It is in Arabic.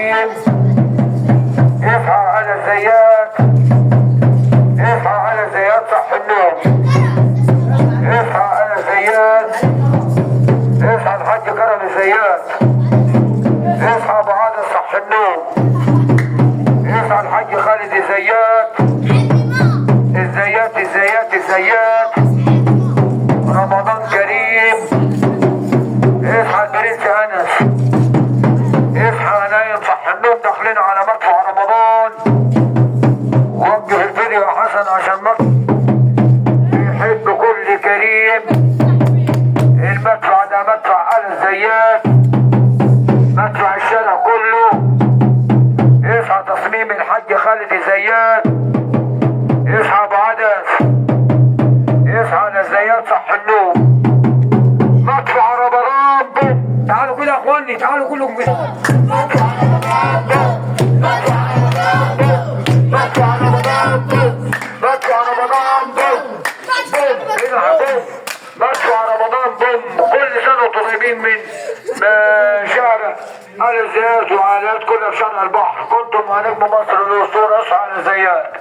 كريم. اصحى على زيات، اصحى على زيات صح النوم. اصحى على زيات، اصحى الحاج كرم زيات. اصحى ابو عادل صح النوم. اصحى الحاج خالد زيات. الزيات الزيات الزيات. رمضان كريم. اصحى البرنس انس. اصحى نايم صح النوم، داخلين على مدفع رمضان. وجه الفيديو يا حسن عشان مدفع يحب كل كريم. المدفع ده مدفع آل الزيات، مدفع الشارع كله. اصحى تصميم الحاج خالد زيات. اصحى ابو عدس. اصحى على الزيات صح النوم. مدفع رمضان. تعالوا كده يا اخواني، تعالوا كلكم كده. مدفع رمضان، مدفع رمضان، مدفع رمضان، مدفع رمضان، بوم بوم مدفع رمضان بوم. كل سنه وانتم طيبين من شارع آل الزيات وعائلات كلها في شرق البحر. كنتم مع نجم مصر الاسطوره اصحى على الزيات.